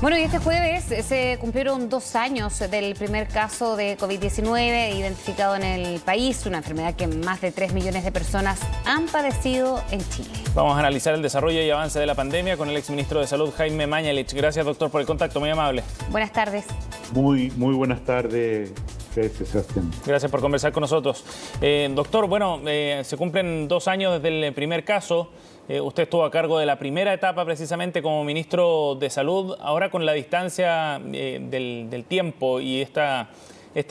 Bueno, y este jueves se cumplieron 2 años del primer caso de COVID-19 identificado en el país, una enfermedad que más de 3 millones de personas han padecido en Chile. Vamos a analizar el desarrollo y avance de la pandemia con el exministro de Salud, Jaime Mañalich. Gracias, doctor, por el contacto, muy amable. Buenas tardes. Muy buenas tardes, Sebastián. Gracias por conversar con nosotros. Doctor, bueno, se cumplen 2 años desde el primer caso. Usted estuvo a cargo de la primera etapa precisamente como ministro de Salud. Ahora con la distancia del tiempo y esta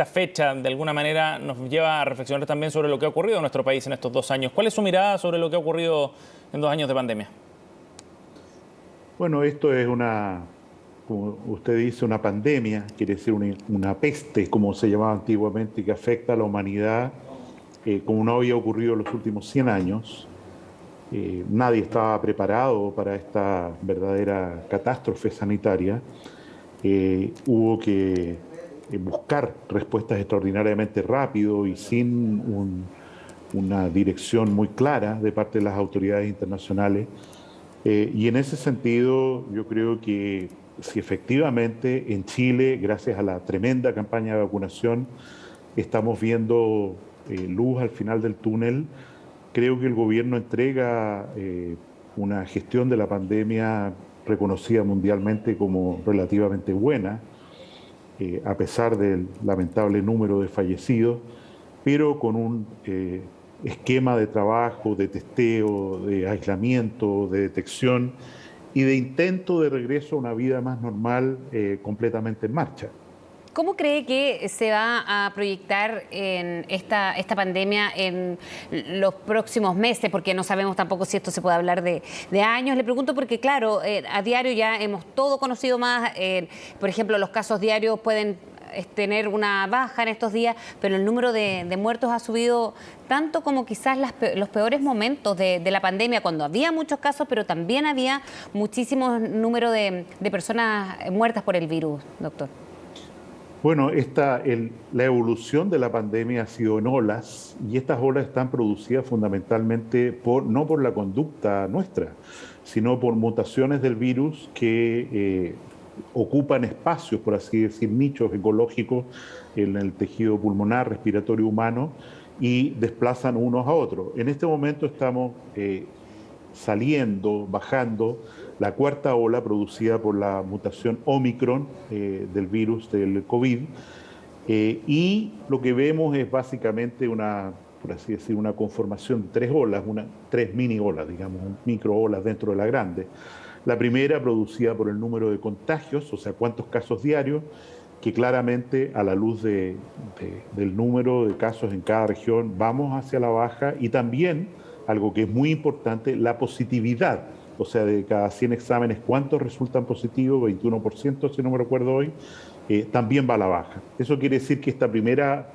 fecha de alguna manera nos lleva a reflexionar también sobre lo que ha ocurrido en nuestro país en estos 2 años. ¿Cuál es su mirada sobre lo que ha ocurrido en 2 años de pandemia? Bueno, esto es como usted dice, una pandemia, quiere decir una peste, como se llamaba antiguamente, que afecta a la humanidad como no había ocurrido en los últimos 100 años. Nadie estaba preparado para esta verdadera catástrofe sanitaria. Hubo que buscar respuestas extraordinariamente rápido y sin una dirección muy clara de parte de las autoridades internacionales. Y en ese sentido, yo creo que si efectivamente en Chile, gracias a la tremenda campaña de vacunación, estamos viendo luz al final del túnel, creo que el gobierno entrega una gestión de la pandemia reconocida mundialmente como relativamente buena, a pesar del lamentable número de fallecidos, pero con un esquema de trabajo, de testeo, de aislamiento, de detección y de intento de regreso a una vida más normal completamente en marcha. ¿Cómo cree que se va a proyectar en esta pandemia en los próximos meses? Porque no sabemos tampoco si esto se puede hablar de años. Le pregunto porque, claro, a diario ya hemos todo conocido más. Por ejemplo, los casos diarios pueden tener una baja en estos días, pero el número de muertos ha subido tanto como quizás los peores momentos de la pandemia, cuando había muchos casos, pero también había muchísimo número de personas muertas por el virus, doctor. Bueno, la evolución de la pandemia ha sido en olas, y estas olas están producidas fundamentalmente no por la conducta nuestra, sino por mutaciones del virus que ocupan espacios, por así decir, nichos ecológicos en el tejido pulmonar, respiratorio humano, y desplazan unos a otros. En este momento estamos bajando la cuarta ola producida por la mutación Omicron del virus del COVID, y lo que vemos es básicamente por así decir, una conformación de 3 olas, 3 mini olas, digamos, micro olas dentro de la grande. La primera producida por el número de contagios, o sea, cuántos casos diarios, que claramente a la luz del número de casos en cada región vamos hacia la baja, y también, algo que es muy importante, la positividad. O sea, de cada 100 exámenes, ¿cuántos resultan positivos? 21%, si no me recuerdo hoy, también va a la baja. Eso quiere decir que esta primera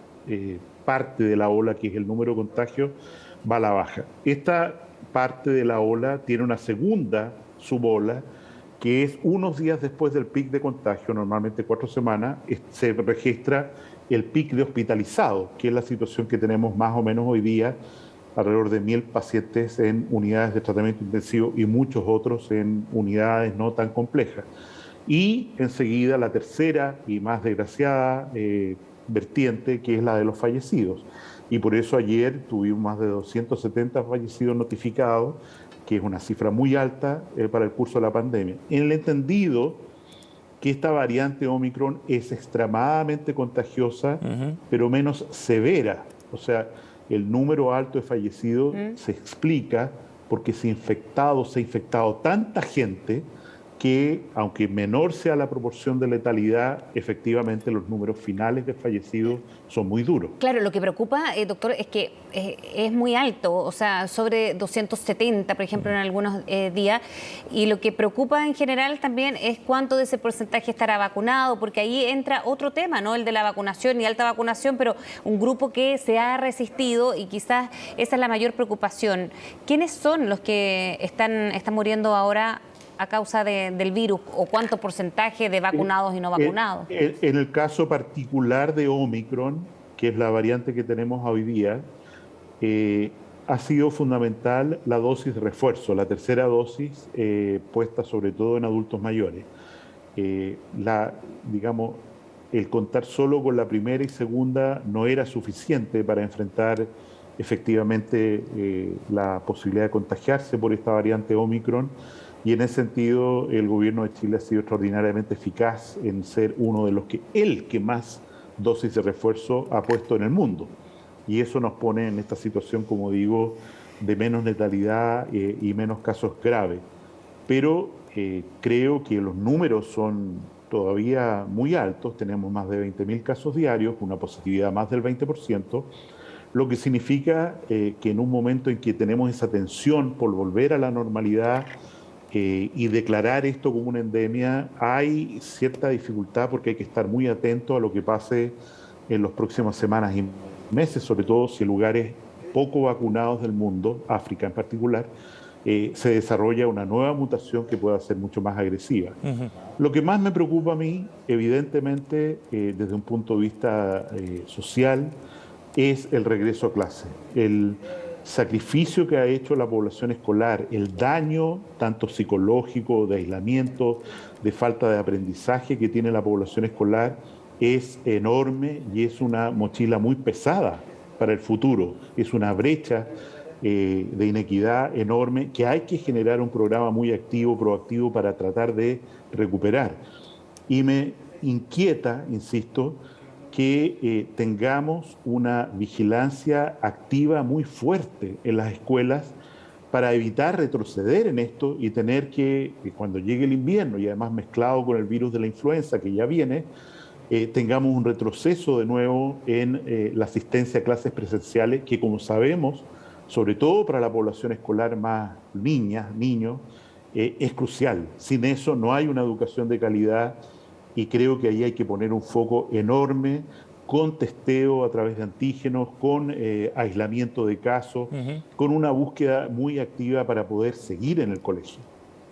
parte de la ola, que es el número de contagios, va a la baja. Esta parte de la ola tiene una segunda subola, que es unos días después del pic de contagio, normalmente 4 semanas, se registra el pic de hospitalizados, que es la situación que tenemos más o menos hoy día, alrededor de 1000 pacientes en unidades de tratamiento intensivo y muchos otros en unidades no tan complejas. Y enseguida la tercera y más desgraciada vertiente, que es la de los fallecidos. Y por eso ayer tuvimos más de 270 fallecidos notificados, que es una cifra muy alta para el curso de la pandemia. En el entendido que esta variante Omicron es extremadamente contagiosa, pero menos severa. O sea, el número alto de fallecidos se explica porque se ha infectado tanta gente que, aunque menor sea la proporción de letalidad, efectivamente los números finales de fallecidos son muy duros. Claro, lo que preocupa, doctor, es que es muy alto, o sea, sobre 270, por ejemplo, en algunos días, y lo que preocupa en general también es cuánto de ese porcentaje estará vacunado, porque ahí entra otro tema, ¿no? El de la vacunación y alta vacunación, pero un grupo que se ha resistido, y quizás esa es la mayor preocupación. ¿Quiénes son los que están muriendo ahora a causa del virus, o cuánto porcentaje de vacunados y no vacunados? En el caso particular de Omicron, que es la variante que tenemos hoy día, ha sido fundamental la dosis de refuerzo, la tercera dosis puesta sobre todo en adultos mayores. digamos, el contar solo con la primera y segunda no era suficiente para enfrentar efectivamente la posibilidad de contagiarse por esta variante Omicron, y en ese sentido el gobierno de Chile ha sido extraordinariamente eficaz en ser uno de los que más dosis de refuerzo ha puesto en el mundo. Y eso nos pone en esta situación, como digo, de menos letalidad y menos casos graves. Pero creo que los números son todavía muy altos. Tenemos más de 20.000 casos diarios, una positividad más del 20%, lo que significa que en un momento en que tenemos esa tensión por volver a la normalidad y declarar esto como una endemia, hay cierta dificultad porque hay que estar muy atento a lo que pase en las próximas semanas y meses, sobre todo si en lugares poco vacunados del mundo, África en particular, se desarrolla una nueva mutación que pueda ser mucho más agresiva. Lo que más me preocupa a mí, evidentemente, desde un punto de vista social, es el regreso a clase. El sacrificio que ha hecho la población escolar, el daño tanto psicológico, de aislamiento, de falta de aprendizaje que tiene la población escolar es enorme y es una mochila muy pesada para el futuro. Es una brecha de inequidad enorme que hay que generar un programa muy activo, proactivo para tratar de recuperar. Y me inquieta, insisto, que tengamos una vigilancia activa muy fuerte en las escuelas para evitar retroceder en esto y tener que cuando llegue el invierno y además mezclado con el virus de la influenza que ya viene, tengamos un retroceso de nuevo en la asistencia a clases presenciales que, como sabemos, sobre todo para la población escolar más niñas, niños, es crucial. Sin eso no hay una educación de calidad y creo que ahí hay que poner un foco enorme con testeo a través de antígenos, con aislamiento de casos, con una búsqueda muy activa para poder seguir en el colegio.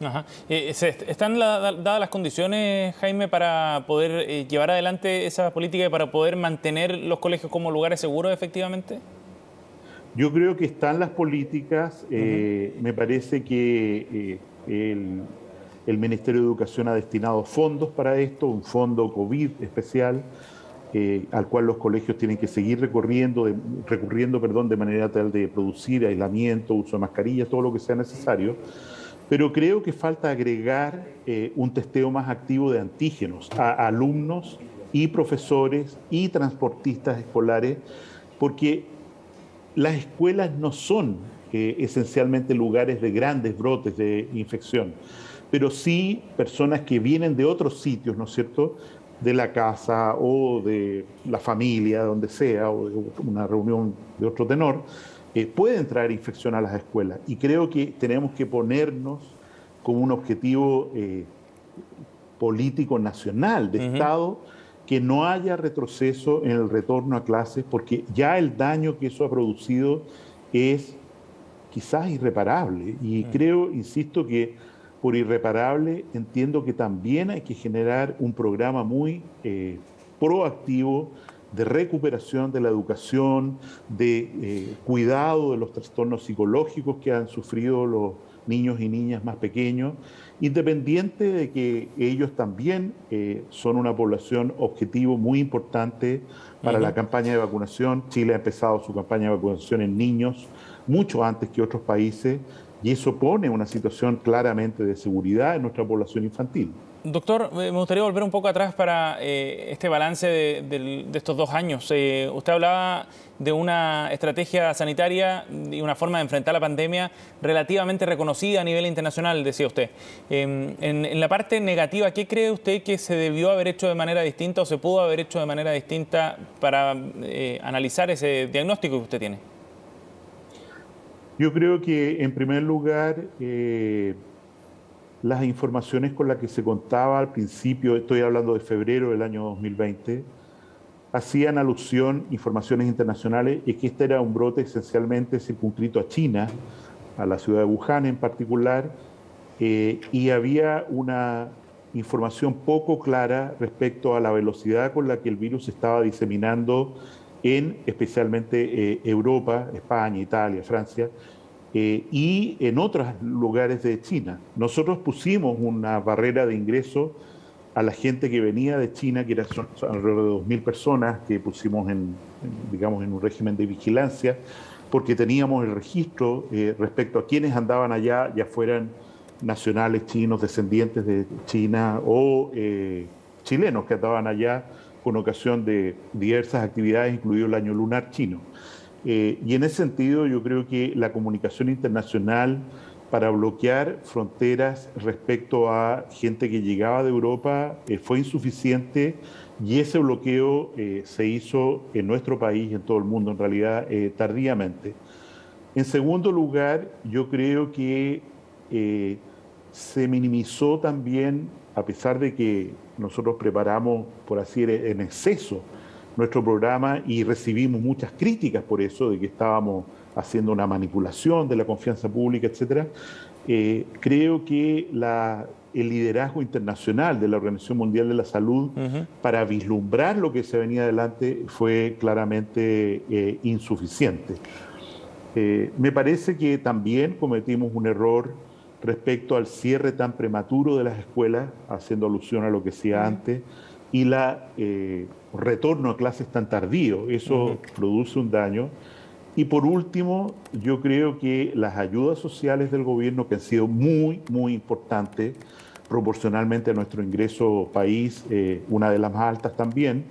Ajá. ¿Están dadas las condiciones, Jaime, para poder llevar adelante esa política y para poder mantener los colegios como lugares seguros efectivamente? Yo creo que están las políticas. Me parece que el Ministerio de Educación ha destinado fondos para esto, un fondo COVID especial, al cual los colegios tienen que seguir recurriendo de manera tal de producir aislamiento, uso de mascarillas, todo lo que sea necesario. Pero creo que falta agregar un testeo más activo de antígenos a alumnos y profesores y transportistas escolares, porque las escuelas no son esencialmente lugares de grandes brotes de infección, pero sí personas que vienen de otros sitios, ¿no es cierto?, de la casa o de la familia, donde sea, o de una reunión de otro tenor, pueden traer infección a las escuelas. Y creo que tenemos que ponernos como un objetivo político nacional, de Estado, que no haya retroceso en el retorno a clases, porque ya el daño que eso ha producido es quizás irreparable. Y creo, insisto, que por irreparable entiendo que también hay que generar un programa muy proactivo de recuperación de la educación, de cuidado de los trastornos psicológicos que han sufrido los niños y niñas más pequeños, independiente de que ellos también son una población objetivo muy importante para la campaña de vacunación. Chile ha empezado su campaña de vacunación en niños mucho antes que otros países, y eso pone una situación claramente de seguridad en nuestra población infantil. Doctor, me gustaría volver un poco atrás para este balance de estos 2 años. Usted hablaba de una estrategia sanitaria y una forma de enfrentar la pandemia relativamente reconocida a nivel internacional, decía usted. En la parte negativa, ¿qué cree usted que se debió haber hecho de manera distinta o se pudo haber hecho de manera distinta para analizar ese diagnóstico que usted tiene? Yo creo que, en primer lugar, las informaciones con las que se contaba al principio, estoy hablando de febrero del año 2020, hacían alusión, informaciones internacionales, es que este era un brote esencialmente circunscrito a China, a la ciudad de Wuhan en particular, y había una información poco clara respecto a la velocidad con la que el virus se estaba diseminando en especialmente Europa, España, Italia, Francia, y en otros lugares de China. Nosotros pusimos una barrera de ingreso a la gente que venía de China, que eran alrededor de 2.000 personas que pusimos digamos, en un régimen de vigilancia, porque teníamos el registro respecto a quienes andaban allá, ya fueran nacionales chinos, descendientes de China o chilenos que andaban allá con ocasión de diversas actividades, incluido el año lunar chino. Y en ese sentido yo creo que la comunicación internacional para bloquear fronteras respecto a gente que llegaba de Europa fue insuficiente, y ese bloqueo se hizo en nuestro país y en todo el mundo, en realidad, tardíamente. En segundo lugar, yo creo que se minimizó también, a pesar de que nosotros preparamos, por así decir, en exceso nuestro programa y recibimos muchas críticas por eso, de que estábamos haciendo una manipulación de la confianza pública, etcétera. Creo que el liderazgo internacional de la Organización Mundial de la Salud para vislumbrar lo que se venía adelante fue claramente insuficiente. Me parece que también cometimos un error respecto al cierre tan prematuro de las escuelas, haciendo alusión a lo que decía antes, y retorno a clases tan tardío. Eso produce un daño. Y por último, yo creo que las ayudas sociales del gobierno, que han sido muy, muy importantes proporcionalmente a nuestro ingreso país, una de las más altas también,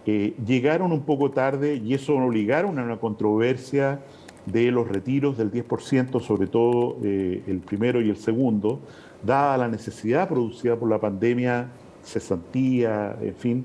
llegaron un poco tarde, y eso obligaron a una controversia de los retiros del 10%, sobre todo el primero y el segundo, dada la necesidad producida por la pandemia, cesantía, en fin,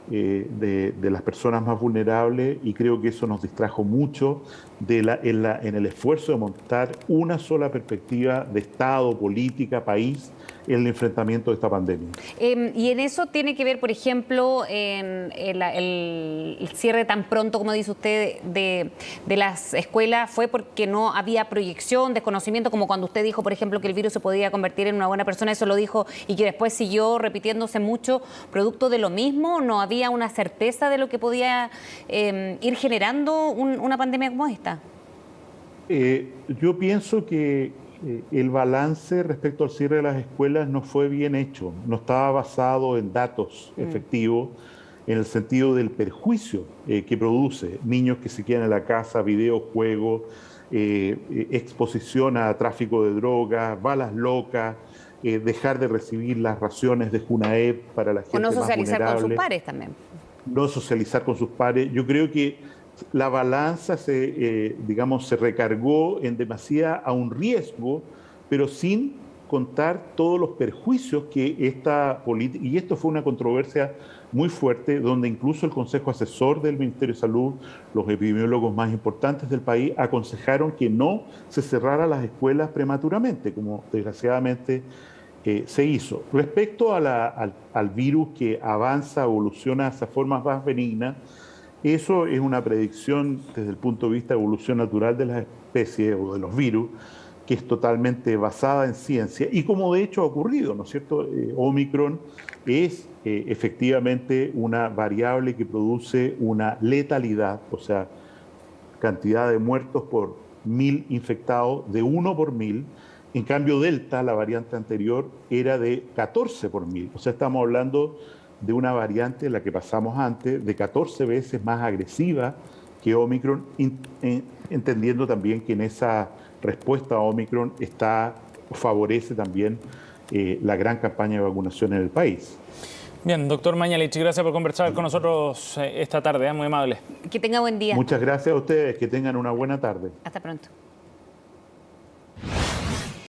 de las personas más vulnerables, y creo que eso nos distrajo mucho en el esfuerzo de montar una sola perspectiva de Estado, política, país, en el enfrentamiento de esta pandemia. Y en eso tiene que ver, por ejemplo, el cierre tan pronto, como dice usted, de las escuelas, fue porque no había proyección, desconocimiento, como cuando usted dijo, por ejemplo, que el virus se podía convertir en una buena persona, eso lo dijo, y que después siguió repitiéndose mucho, producto de lo mismo. ¿No había una certeza de lo que podía ir generando una pandemia como esta? Yo pienso que el balance respecto al cierre de las escuelas no fue bien hecho, no estaba basado en datos efectivos, en el sentido del perjuicio que produce. Niños que se quedan en la casa, videojuegos, exposición a tráfico de drogas, balas locas, dejar de recibir las raciones de Junaep para la gente más vulnerable. O no socializar con sus pares también. No socializar con sus pares. Yo creo que la balanza se recargó en demasía a un riesgo, pero sin contar todos los perjuicios que esta política, y esto fue una controversia muy fuerte, donde incluso el Consejo Asesor del Ministerio de Salud, los epidemiólogos más importantes del país, aconsejaron que no se cerraran las escuelas prematuramente, como desgraciadamente se hizo. Respecto al virus que avanza, evoluciona hacia formas más benignas, eso es una predicción desde el punto de vista de evolución natural de las especies o de los virus, que es totalmente basada en ciencia, y como de hecho ha ocurrido, ¿no es cierto? Omicron es efectivamente una variable que produce una letalidad, o sea, cantidad de muertos por 1.000 infectados de 1 por 1.000. En cambio, Delta, la variante anterior, era de 14 por 1.000. O sea, estamos hablando de una variante, la que pasamos antes, de 14 veces más agresiva que Omicron, entendiendo también que en esa respuesta a Omicron favorece también la gran campaña de vacunación en el país. Bien, doctor Mañalich, gracias por conversar con nosotros esta tarde, muy amable. Que tenga buen día. Muchas gracias a ustedes, que tengan una buena tarde. Hasta pronto.